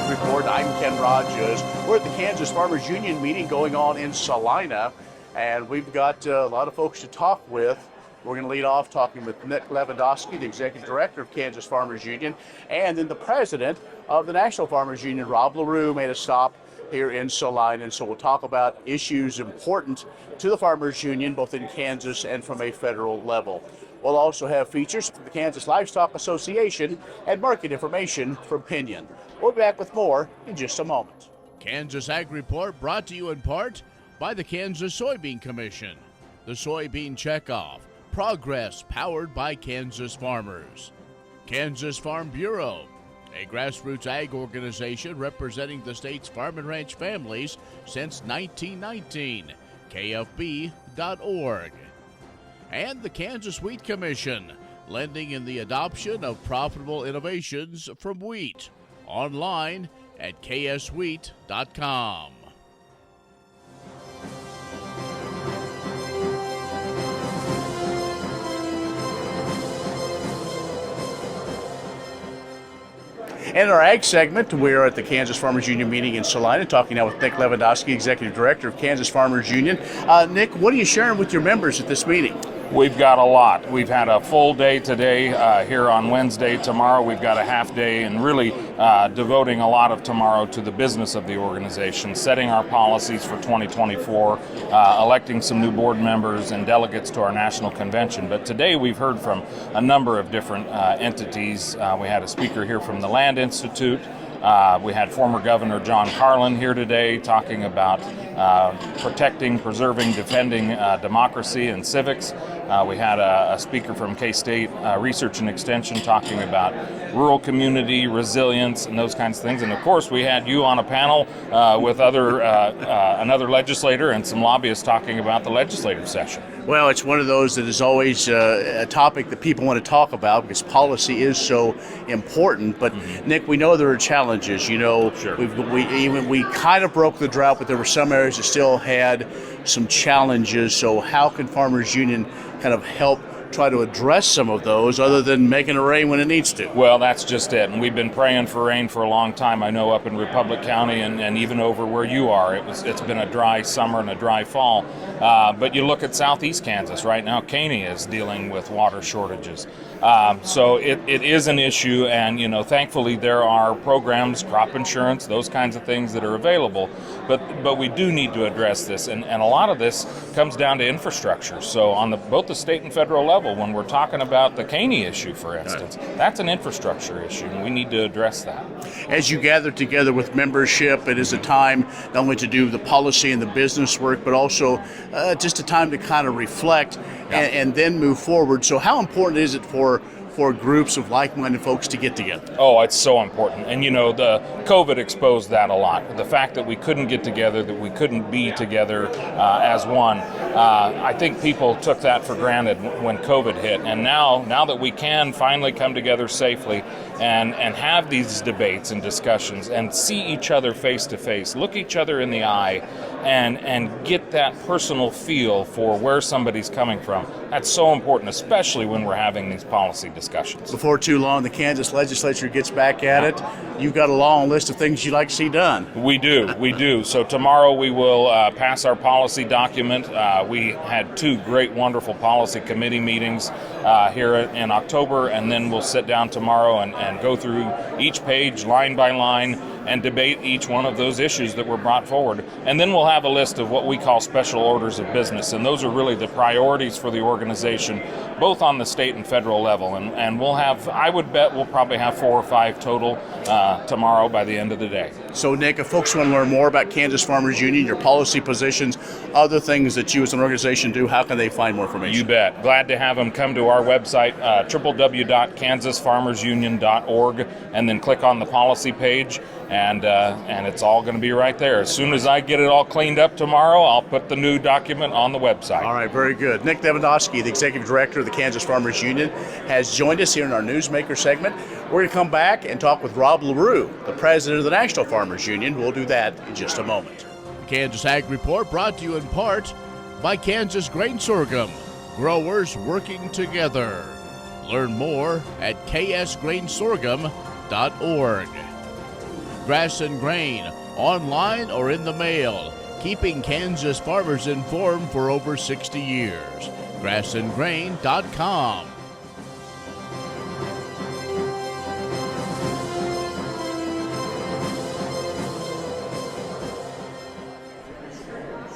Ag Report. I'm Ken Rogers. We're at the Kansas Farmers Union meeting going on in Salina, and we've got a lot of folks to talk with. We're going to lead off talking with Nick Lewandowski, the Executive Director of Kansas Farmers Union, and then the President of the National Farmers Union, Rob LaRue, made a stop here in Salina, and so we'll talk about issues important to the Farmers Union, both in Kansas and from a federal level. We'll also have features from the Kansas Livestock Association and market information from Pinion. We'll be back with more in just a moment. Kansas Ag Report brought to you in part by the Kansas Soybean Commission, the Soybean Checkoff, progress powered by Kansas farmers. Kansas Farm Bureau, a grassroots ag organization representing the state's farm and ranch families since 1919, kfb.org. And the Kansas Wheat Commission, lending in the adoption of profitable innovations from wheat, online at kswheat.com. In our ag segment, we're at the Kansas Farmers Union meeting in Salina, talking now with Nick Lewandowski, Executive Director of Kansas Farmers Union. Nick, what are you sharing with your members at this meeting? We've got a lot. We've had a full day today here on Wednesday. Tomorrow we've got a half day, and really devoting a lot of tomorrow to the business of the organization, setting our policies for 2024, electing some new board members and delegates to our national convention. But today we've heard from a number of different entities. We had a speaker here from the Land Institute. We had former Governor John Carlin here today talking about protecting, preserving, defending democracy and civics. We had a speaker from K-State Research and Extension talking about rural community resilience and those kinds of things. And of course, we had you on a panel with another legislator and some lobbyists talking about the legislative session. Well, it's one of those that is always a topic that people want to talk about because policy is so important. But Nick, we know there are challenges. You know, Sure. we kind of broke the drought, but there were some areas that still had some challenges. So how can Farmers Union kind of help try to address some of those other than making it rain when it needs to? Well, that's just it. And we've been praying for rain for a long time. I know up in Republic County and even over where you are, it's been a dry summer and a dry fall. But you look at southeast Kansas right now, Caney is dealing with water shortages. So it is an issue, and thankfully there are programs, crop insurance, those kinds of things that are available. But we do need to address this, and a lot of this comes down to infrastructure. So on both the state and federal level, when we're talking about the Caney issue, for instance, that's an infrastructure issue, and we need to address that. As you gather together with membership, it is a time not only to do the policy and the business work, but also just a time to kind of reflect and then move forward. So how important is it for groups of like-minded folks to get together? Oh, it's so important. And the COVID exposed that a lot. The fact that we couldn't get together, that we couldn't be together as one. I think people took that for granted when COVID hit. And now that we can finally come together safely and have these debates and discussions and see each other face to face, look each other in the eye, and get that personal feel for where somebody's coming from. That's so important, especially when we're having these policy discussions. Before too long, the Kansas legislature gets back at it. You've got a long list of things you'd like to see done. We do. So tomorrow we will pass our policy document. We had 2 great, wonderful policy committee meetings here in October, and then we'll sit down tomorrow and go through each page line by line and debate each one of those issues that were brought forward. And then we'll have a list of what we call special orders of business, and those are really the priorities for the organization, both on the state and federal level. And we'll have, I would bet we'll probably have 4 or 5 total tomorrow by the end of the day. So Nick, if folks want to learn more about Kansas Farmers Union, your policy positions, other things that you as an organization do, how can they find more information? You bet. Glad to have them come to our website, www.kansasfarmersunion.org, and then click on the policy page. And it's all going to be right there. As soon as I get it all cleaned up tomorrow, I'll put the new document on the website. All right, very good. Nick Lewandowski, the Executive Director of the Kansas Farmers Union, has joined us here in our Newsmaker segment. We're going to come back and talk with Rob LaRue, the President of the National Farmers Union. We'll do that in just a moment. The Kansas Ag Report brought to you in part by Kansas Grain Sorghum, growers working together. Learn more at ksgrainsorghum.org. Grass and Grain, online or in the mail, keeping Kansas farmers informed for over 60 years. grassandgrain.com.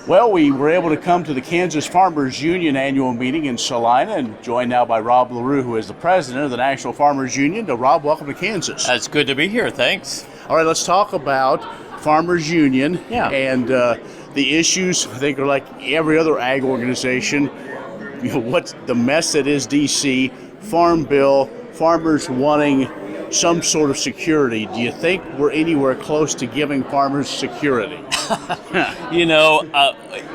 Well, we were able to come to the Kansas Farmers Union annual meeting in Salina and joined now by Rob LaRue, who is the president of the National Farmers Union. Rob, welcome to Kansas. It's good to be here. Thanks. All right, let's talk about Farmers Union and the issues. I think are like every other ag organization. You know, what's the mess that is DC, Farm Bill, farmers wanting some sort of security. Do you think we're anywhere close to giving farmers security? You know,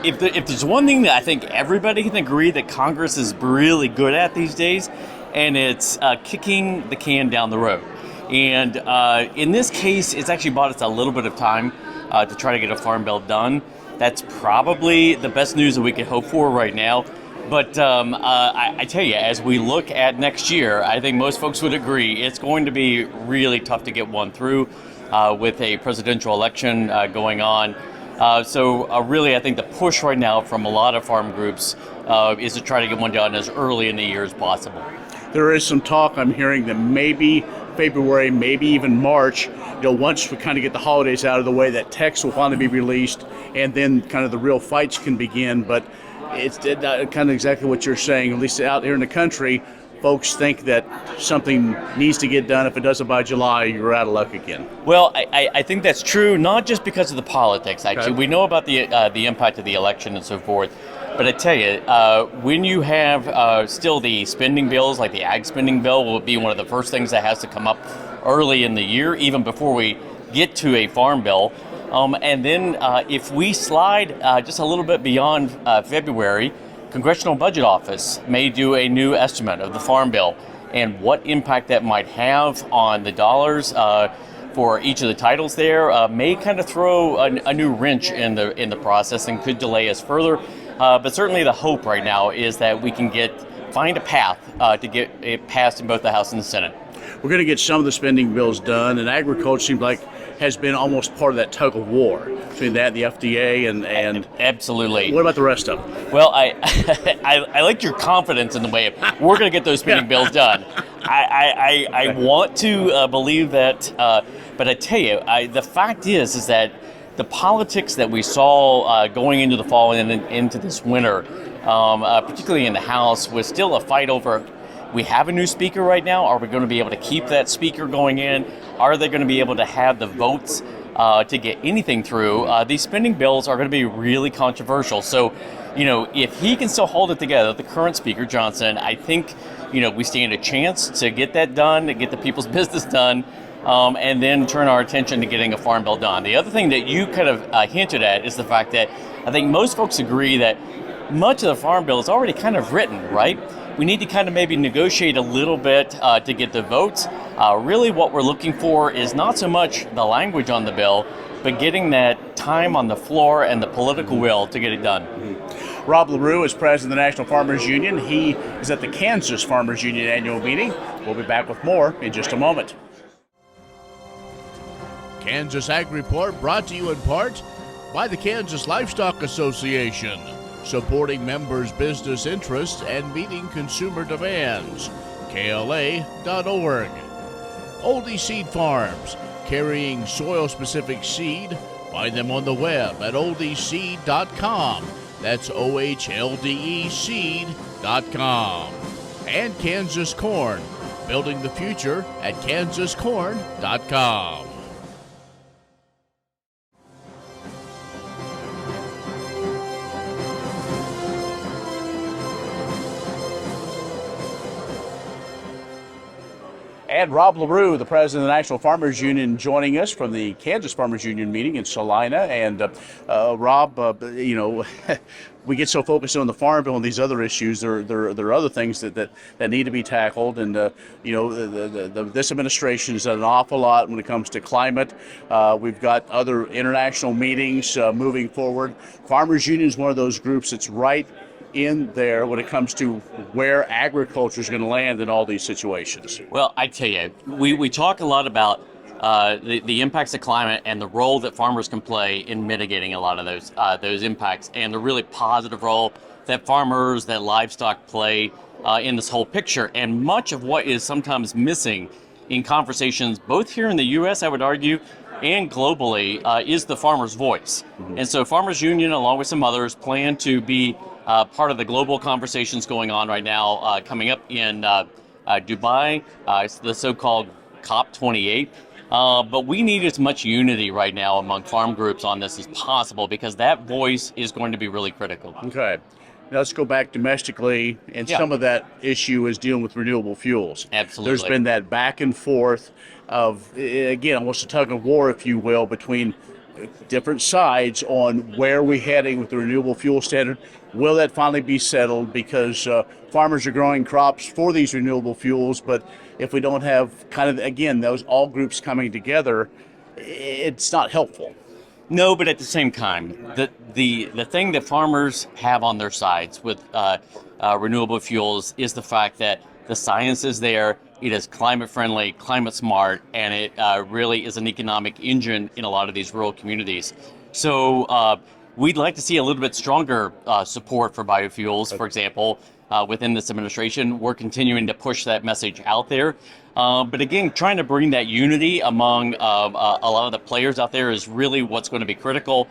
if there's one thing that I think everybody can agree that Congress is really good at these days, and it's kicking the can down the road. And in this case, it's actually bought us a little bit of time to try to get a farm bill done. That's probably the best news that we could hope for right now. But I tell you, as we look at next year, I think most folks would agree it's going to be really tough to get one through with a presidential election going on. So really, I think the push right now from a lot of farm groups is to try to get one done as early in the year as possible. There is some talk I'm hearing that maybe February, maybe even March, once we kind of get the holidays out of the way, that text will finally be released, and then kind of the real fights can begin. But it's kind of exactly what you're saying. At least out here in the country, folks think that something needs to get done. If it doesn't by July, you're out of luck again. Well, I think that's true, not just because of the politics. Actually, we know about the impact of the election and so forth. But I tell you, when you have still the spending bills, like the ag spending bill will be one of the first things that has to come up early in the year, even before we get to a farm bill. And then if we slide just a little bit beyond February, Congressional Budget Office may do a new estimate of the farm bill and what impact that might have on the dollars for each of the titles there may kind of throw a new wrench in the process and could delay us further. But certainly the hope right now is that we can find a path to get it passed in both the House and the Senate. We're going to get some of the spending bills done, and agriculture seems like has been almost part of that tug of war between that and the FDA and Absolutely. What about the rest of them? Well, I like your confidence in the way of we're going to get those spending bills done. I want to believe that, but I tell you, the fact is that the politics that we saw going into the fall and into this winter, particularly in the House, was still a fight over. We have a new speaker right now. Are we going to be able to keep that speaker going in? Are they going to be able to have the votes to get anything through? These spending bills are going to be really controversial. So, if he can still hold it together, the current speaker, Johnson, I think, we stand a chance to get that done, to get the people's business done, and then turn our attention to getting a farm bill done. The other thing that you kind of hinted at is the fact that I think most folks agree that much of the farm bill is already kind of written, right? We need to kind of maybe negotiate a little bit to get the votes. Really what we're looking for is not so much the language on the bill, but getting that time on the floor and the political will to get it done. Mm-hmm. Rob LaRue is president of the National Farmers Union. He is at the Kansas Farmers Union annual meeting. We'll be back with more in just a moment. Kansas Ag Report brought to you in part by the Kansas Livestock Association, supporting members' business interests and meeting consumer demands. KLA.org. Oldie Seed Farms, carrying soil-specific seed. Find them on the web at oldieseed.com. That's OHLDE seed.com. And Kansas Corn, building the future at kansascorn.com. And Rob LaRue, the president of the National Farmers Union, joining us from the Kansas Farmers Union meeting in Salina. And Rob, we get so focused on the Farm Bill and these other issues. There are other things that need to be tackled. And this administration has done an awful lot when it comes to climate. We've got other international meetings moving forward. Farmers Union is one of those groups that's right in there when it comes to where agriculture is going to land in all these situations. Well, I tell you, we talk a lot about the impacts of climate and the role that farmers can play in mitigating a lot of those impacts, and the really positive role that farmers, that livestock play in this whole picture. And much of what is sometimes missing in conversations, both here in the U.S., I would argue, and globally, is the farmer's voice. Mm-hmm. And so Farmers Union, along with some others, plan to be part of the global conversations going on right now, coming up in Dubai, it's the so-called COP28. But we need as much unity right now among farm groups on this as possible, because that voice is going to be really critical. Okay. Now let's go back domestically, and some of that issue is dealing with renewable fuels. Absolutely. There's been that back and forth of, again, almost a tug of war, if you will, between different sides on where we're heading with the renewable fuel standard. Will that finally be settled? Because farmers are growing crops for these renewable fuels, but if we don't have kind of, again, those all groups coming together, it's not helpful. No, but at the same time, the thing that farmers have on their sides with renewable fuels is the fact that the science is there, it is climate friendly, climate smart, and it really is an economic engine in a lot of these rural communities. So we'd like to see a little bit stronger support for biofuels, for example, within this administration. We're continuing to push that message out there. But again, trying to bring that unity among a lot of the players out there is really what's going to be critical.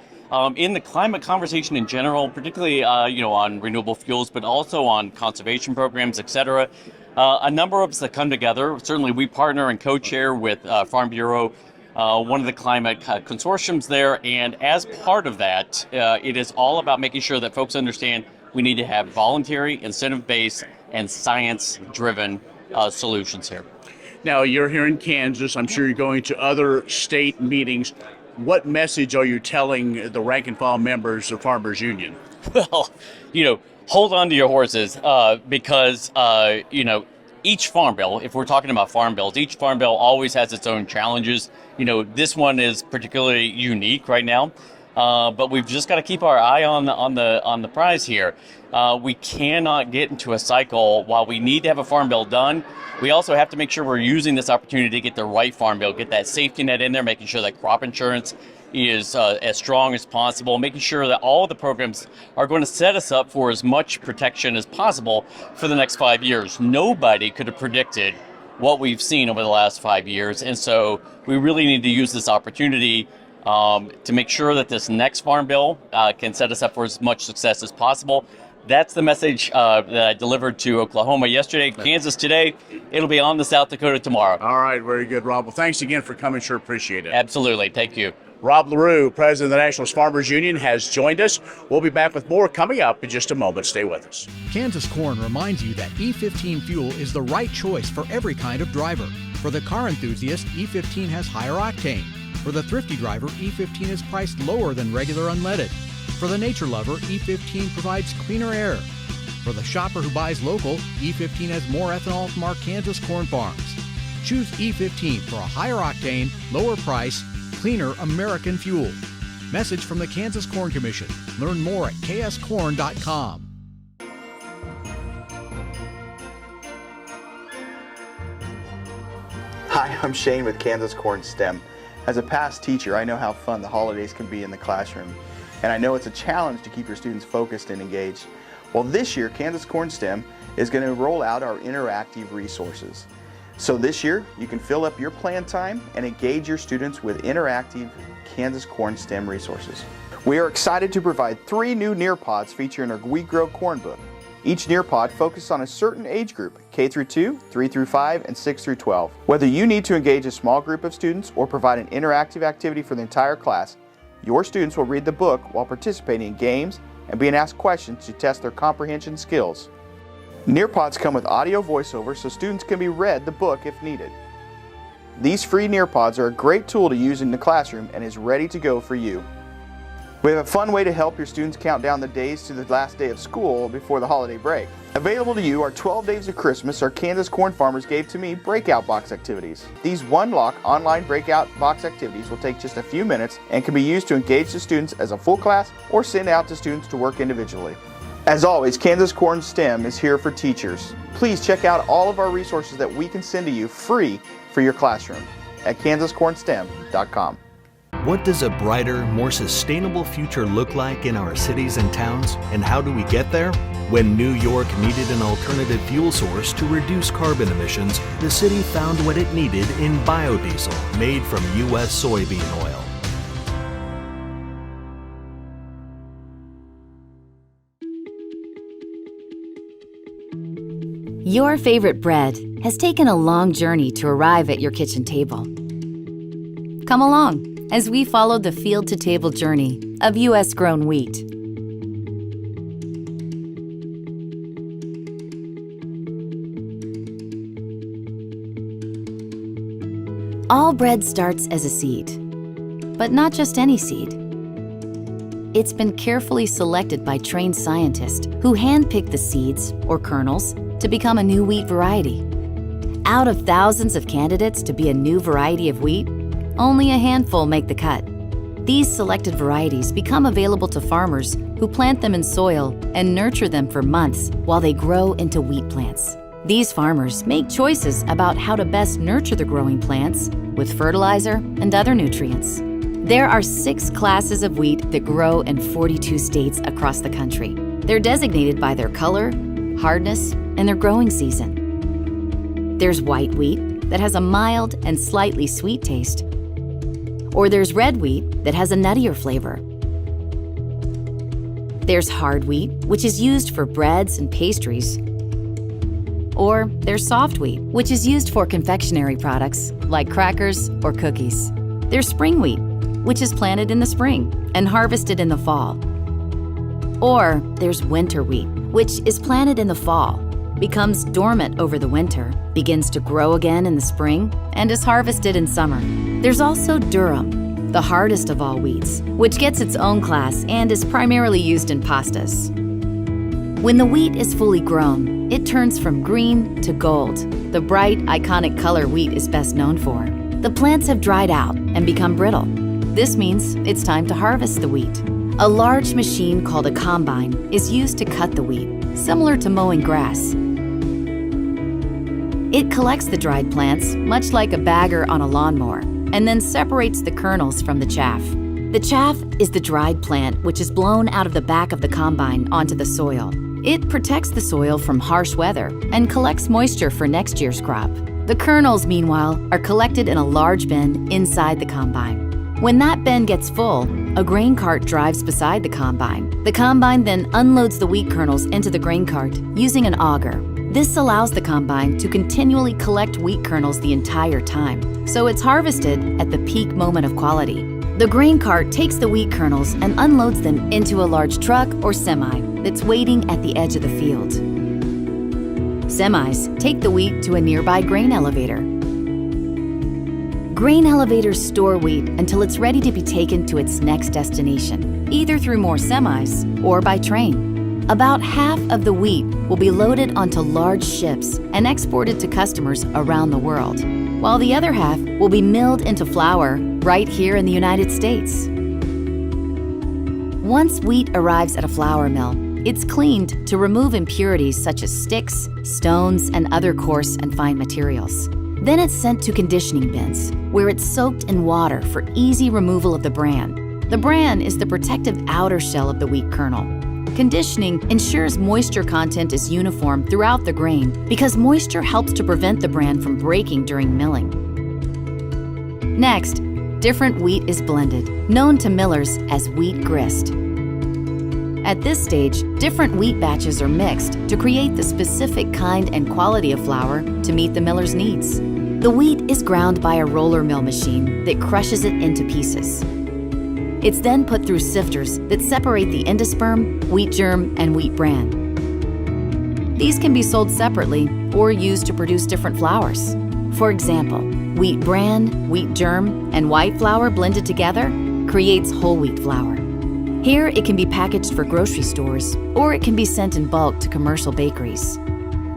In the climate conversation in general, particularly on renewable fuels, but also on conservation programs, et cetera. A number of us that come together. Certainly we partner and co-chair with Farm Bureau, one of the climate consortiums there. And as part of that, it is all about making sure that folks understand we need to have voluntary, incentive-based, and science-driven solutions here. Now, you're here in Kansas. I'm sure you're going to other state meetings. What message are you telling the rank and file members of Farmers Union? Well, hold on to your horses because, each farm bill, if we're talking about farm bills, each farm bill always has its own challenges. This one is particularly unique right now. But we've just got to keep our eye on the prize here. We cannot get into a cycle. While we need to have a farm bill done, we also have to make sure we're using this opportunity to get the right farm bill, get that safety net in there, making sure that crop insurance is as strong as possible, making sure that all of the programs are going to set us up for as much protection as possible for the next 5 years. Nobody could have predicted what we've seen over the last 5 years, and so we really need to use this opportunity to make sure that this next farm bill can set us up for as much success as possible. That's the message that I delivered to Oklahoma yesterday, Kansas today. It'll be on to South Dakota tomorrow. All right, very good, Rob. Well, thanks again for coming. Sure appreciate it. Absolutely. Thank you. Rob LaRue, President of the National Farmers Union, has joined us. We'll be back with more coming up in just a moment. Stay with us. Kansas Corn reminds you that E15 fuel is the right choice for every kind of driver. For the car enthusiast, E15 has higher octane. For the thrifty driver, E15 is priced lower than regular unleaded. For the nature lover, E15 provides cleaner air. For the shopper who buys local, E15 has more ethanol from our Kansas corn farms. Choose E15 for a higher octane, lower price, cleaner American fuel. Message from the Kansas Corn Commission. Learn more at kscorn.com. Hi, I'm Shane with Kansas Corn STEM. As a past teacher, I know how fun the holidays can be in the classroom, and I know it's a challenge to keep your students focused and engaged. Well, this year, Kansas Corn STEM is going to roll out our interactive resources. So this year, you can fill up your planned time and engage your students with interactive Kansas Corn STEM resources. We are excited to provide 3 new Nearpods featuring our We Grow Corn book. Each Nearpod focuses on a certain age group, K through 2, 3 through 5, and 6 through 12. Whether you need to engage a small group of students or provide an interactive activity for the entire class, your students will read the book while participating in games and being asked questions to test their comprehension skills. Nearpods come with audio voiceover so students can be read the book if needed. These free Nearpods are a great tool to use in the classroom and is ready to go for you. We have a fun way to help your students count down the days to the last day of school before the holiday break. Available to you are 12 Days of Christmas our Kansas Corn Farmers gave to me breakout box activities. These one-lock online breakout box activities will take just a few minutes and can be used to engage the students as a full class or send out to students to work individually. As always, Kansas Corn STEM is here for teachers. Please check out all of our resources that we can send to you free for your classroom. at kansascornstem.com. What does a brighter, more sustainable future look like in our cities and towns, and how do we get there? When New York needed an alternative fuel source to reduce carbon emissions, the city found what it needed in biodiesel made from U.S. soybean oil. Your favorite bread has taken a long journey to arrive at your kitchen table. Come along as we follow the field-to-table journey of U.S.-grown wheat. All bread starts as a seed, but not just any seed. It's been carefully selected by trained scientists who handpick the seeds, or kernels, to become a new wheat variety. Out of thousands of candidates to be a new variety of wheat, only a handful make the cut. These selected varieties become available to farmers who plant them in soil and nurture them for months while they grow into wheat plants. These farmers make choices about how to best nurture the growing plants with fertilizer and other nutrients. There are 6 classes of wheat that grow in 42 states across the country. They're designated by their color, hardness, and their growing season. There's white wheat that has a mild and slightly sweet taste. Or there's red wheat that has a nuttier flavor. There's hard wheat, which is used for breads and pastries. Or there's soft wheat, which is used for confectionery products like crackers or cookies. There's spring wheat, which is planted in the spring and harvested in the fall. Or there's winter wheat, which is planted in the fall, becomes dormant over the winter, begins to grow again in the spring, and is harvested in summer. There's also durum, the hardest of all wheats, which gets its own class and is primarily used in pastas. When the wheat is fully grown, it turns from green to gold, the bright, iconic color wheat is best known for. The plants have dried out and become brittle. This means it's time to harvest the wheat. A large machine called a combine is used to cut the wheat, similar to mowing grass. It collects the dried plants, much like a bagger on a lawnmower, and then separates the kernels from the chaff. The chaff is the dried plant, which is blown out of the back of the combine onto the soil. It protects the soil from harsh weather and collects moisture for next year's crop. The kernels, meanwhile, are collected in a large bin inside the combine. When that bin gets full, a grain cart drives beside the combine. The combine then unloads the wheat kernels into the grain cart using an auger. This allows the combine to continually collect wheat kernels the entire time, so it's harvested at the peak moment of quality. The grain cart takes the wheat kernels and unloads them into a large truck or semi that's waiting at the edge of the field. Semis take the wheat to a nearby grain elevator. Grain elevators store wheat until it's ready to be taken to its next destination, either through more semis or by train. About half of the wheat will be loaded onto large ships and exported to customers around the world, while the other half will be milled into flour right here in the United States. Once wheat arrives at a flour mill, it's cleaned to remove impurities such as sticks, stones, and other coarse and fine materials. Then it's sent to conditioning bins, where it's soaked in water for easy removal of the bran. The bran is the protective outer shell of the wheat kernel. Conditioning ensures moisture content is uniform throughout the grain because moisture helps to prevent the bran from breaking during milling. Next, different wheat is blended, known to millers as wheat grist. At this stage, different wheat batches are mixed to create the specific kind and quality of flour to meet the miller's needs. The wheat is ground by a roller mill machine that crushes it into pieces. It's then put through sifters that separate the endosperm, wheat germ, and wheat bran. These can be sold separately or used to produce different flours. For example, wheat bran, wheat germ, and white flour blended together creates whole wheat flour. Here, it can be packaged for grocery stores, or it can be sent in bulk to commercial bakeries.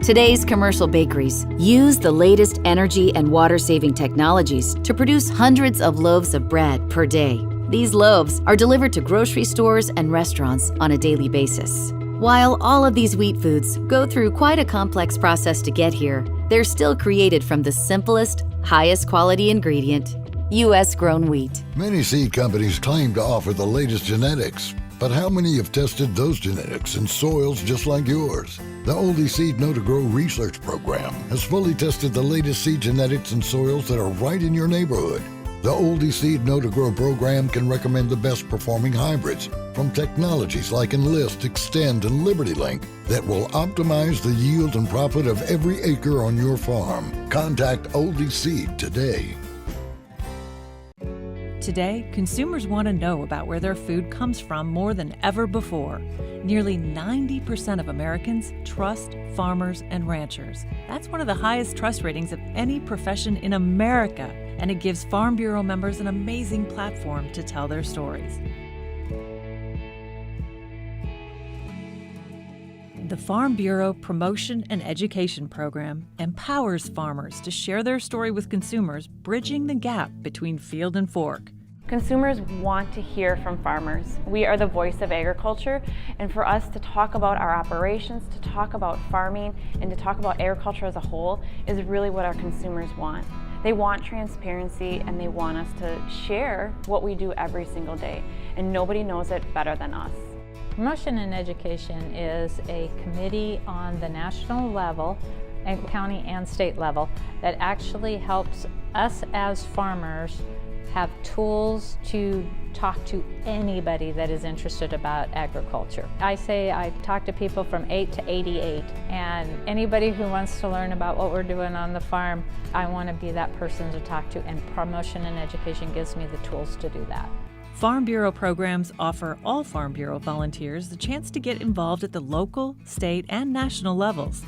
Today's commercial bakeries use the latest energy and water-saving technologies to produce hundreds of loaves of bread per day. These loaves are delivered to grocery stores and restaurants on a daily basis. While all of these wheat foods go through quite a complex process to get here, they're still created from the simplest, highest quality ingredient, U.S. grown wheat. Many seed companies claim to offer the latest genetics, but how many have tested those genetics in soils just like yours? The Oldie Seed Know to Grow research program has fully tested the latest seed genetics in soils that are right in your neighborhood. The Oldie Seed Know to Grow program can recommend the best performing hybrids from technologies like Enlist, Extend, and LibertyLink that will optimize the yield and profit of every acre on your farm. Contact Oldie Seed today. Today, consumers want to know about where their food comes from more than ever before. Nearly 90% of Americans trust farmers and ranchers. That's one of the highest trust ratings of any profession in America, and it gives Farm Bureau members an amazing platform to tell their stories. The Farm Bureau Promotion and Education Program empowers farmers to share their story with consumers, bridging the gap between field and fork. Consumers want to hear from farmers. We are the voice of agriculture, and for us to talk about our operations, to talk about farming, and to talk about agriculture as a whole is really what our consumers want. They want transparency, and they want us to share what we do every single day, and nobody knows it better than us. Promotion and Education is a committee on the national level, and county and state level, that actually helps us as farmers have tools to talk to anybody that is interested about agriculture. I say I talk to people from 8 to 88, and anybody who wants to learn about what we're doing on the farm, I want to be that person to talk to, and Promotion and Education gives me the tools to do that. Farm Bureau programs offer all Farm Bureau volunteers the chance to get involved at the local, state, and national levels.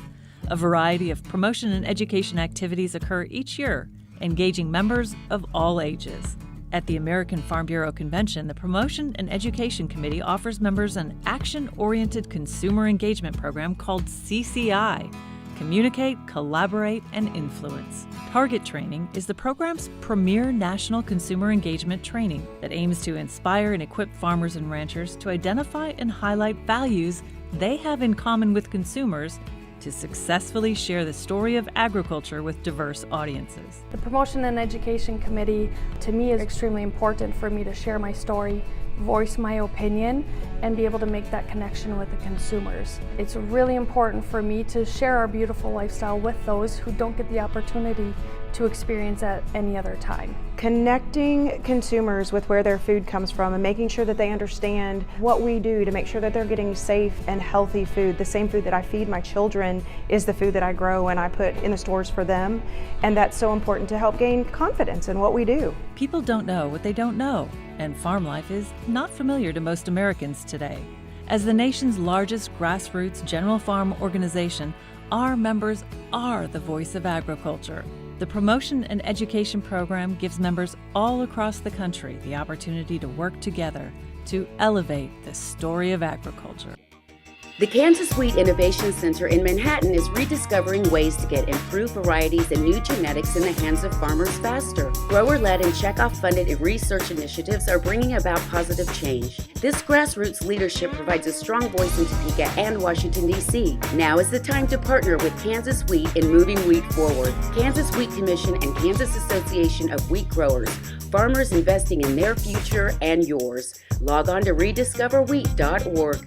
A variety of promotion and education activities occur each year, engaging members of all ages. At the American Farm Bureau Convention, the Promotion and Education Committee offers members an action-oriented consumer engagement program called CCI, Communicate, Collaborate, and Influence. Target Training is the program's premier national consumer engagement training that aims to inspire and equip farmers and ranchers to identify and highlight values they have in common with consumers to successfully share the story of agriculture with diverse audiences. The Promotion and Education Committee, to me, is extremely important for me to share my story, voice my opinion, and be able to make that connection with the consumers. It's really important for me to share our beautiful lifestyle with those who don't get the opportunity to experience at any other time. Connecting consumers with where their food comes from and making sure that they understand what we do to make sure that they're getting safe and healthy food. The same food that I feed my children is the food that I grow and I put in the stores for them, and that's so important to help gain confidence in what we do. People don't know what they don't know, and farm life is not familiar to most Americans today. As the nation's largest grassroots general farm organization, our members are the voice of agriculture. The Promotion and Education Program gives members all across the country the opportunity to work together to elevate the story of agriculture. The Kansas Wheat Innovation Center in Manhattan is rediscovering ways to get improved varieties and new genetics in the hands of farmers faster. Grower-led and checkoff-funded research initiatives are bringing about positive change. This grassroots leadership provides a strong voice in Topeka and Washington, D.C. Now is the time to partner with Kansas Wheat in moving wheat forward. Kansas Wheat Commission and Kansas Association of Wheat Growers. Farmers investing in their future and yours. Log on to rediscoverwheat.org.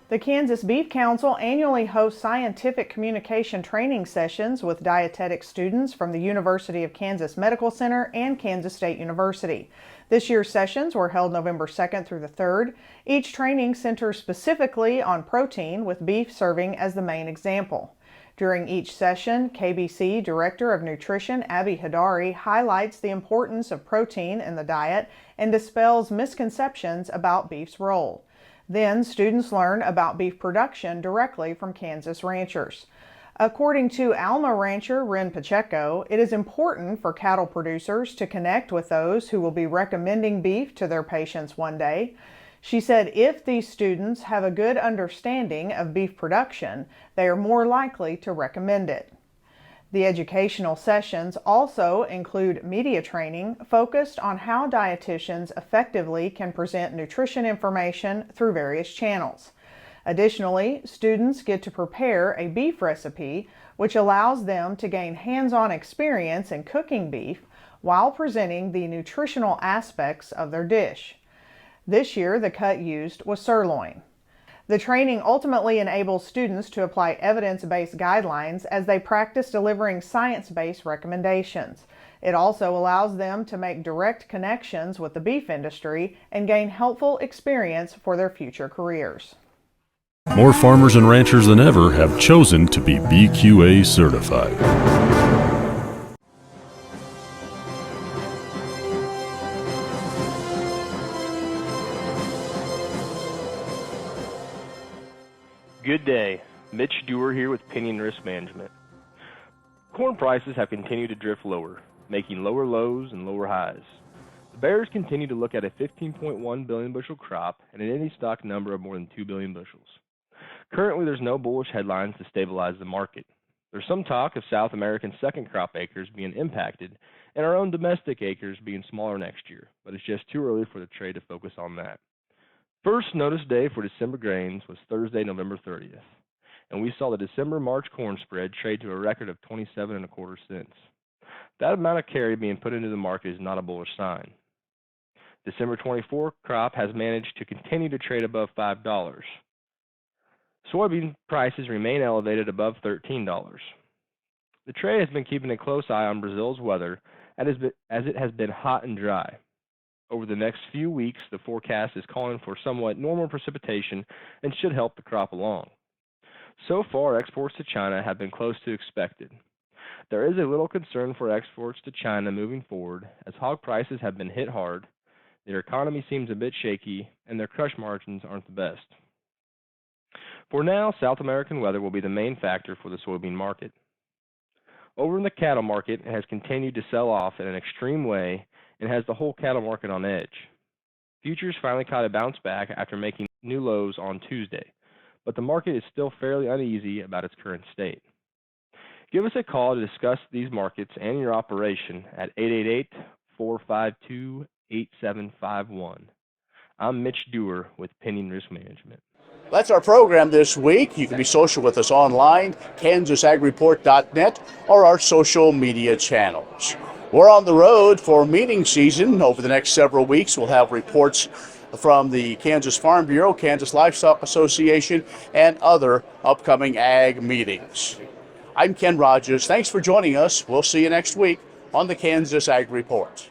The Kansas Beef Council annually hosts scientific communication training sessions with dietetic students from the University of Kansas Medical Center and Kansas State University. This year's sessions were held November 2nd through the 3rd. Each training centers specifically on protein, with beef serving as the main example. During each session, KBC Director of Nutrition Abby Hadari highlights the importance of protein in the diet and dispels misconceptions about beef's role. Then, students learn about beef production directly from Kansas ranchers. According to Alma rancher Ren Pacheco, it is important for cattle producers to connect with those who will be recommending beef to their patients one day. She said if these students have a good understanding of beef production, they are more likely to recommend it. The educational sessions also include media training focused on how dietitians effectively can present nutrition information through various channels. Additionally, students get to prepare a beef recipe, which allows them to gain hands-on experience in cooking beef while presenting the nutritional aspects of their dish. This year, the cut used was sirloin. The training ultimately enables students to apply evidence-based guidelines as they practice delivering science-based recommendations. It also allows them to make direct connections with the beef industry and gain helpful experience for their future careers. More farmers and ranchers than ever have chosen to be BQA certified. Good day. Mitch Dewar here with Pinion Risk Management. Corn prices have continued to drift lower, making lower lows and lower highs. The bears continue to look at a 15.1 billion bushel crop and an ending stock number of more than 2 billion bushels. Currently, there's no bullish headlines to stabilize the market. There's some talk of South American second crop acres being impacted and our own domestic acres being smaller next year, but it's just too early for the trade to focus on that. First notice day for December grains was Thursday, November 30th, and we saw the December-March corn spread trade to a record of 27.25 cents. That amount of carry being put into the market is not a bullish sign. December 24 crop has managed to continue to trade above $5. Soybean prices remain elevated above $13. The trade has been keeping a close eye on Brazil's weather as it has been hot and dry. Over the next few weeks, the forecast is calling for somewhat normal precipitation and should help the crop along. So far, exports to China have been close to expected. There is a little concern for exports to China moving forward, as hog prices have been hit hard, their economy seems a bit shaky, and their crush margins aren't the best. For now, South American weather will be the main factor for the soybean market. Over in the cattle market, it has continued to sell off in an extreme way and has the whole cattle market on edge. Futures finally caught a bounce back after making new lows on Tuesday, but the market is still fairly uneasy about its current state. Give us a call to discuss these markets and your operation at 888-452-8751. I'm Mitch Dewar with Pinion Risk Management. That's our program this week. You can be social with us online, kansasagreport.net, or our social media channels. We're on the road for meeting season. Over the next several weeks, we'll have reports from the Kansas Farm Bureau, Kansas Livestock Association, and other upcoming ag meetings. I'm Ken Rogers. Thanks for joining us. We'll see you next week on the Kansas Ag Report.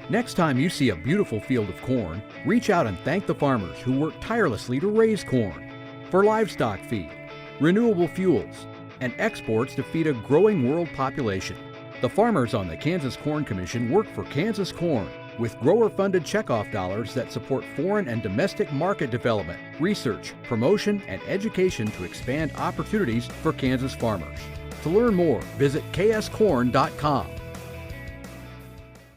Next time you see a beautiful field of corn, reach out and thank the farmers who work tirelessly to raise corn for livestock feed, renewable fuels, and exports to feed a growing world population. The farmers on the Kansas Corn Commission work for Kansas Corn with grower-funded checkoff dollars that support foreign and domestic market development, research, promotion, and education to expand opportunities for Kansas farmers. To learn more, visit kscorn.com.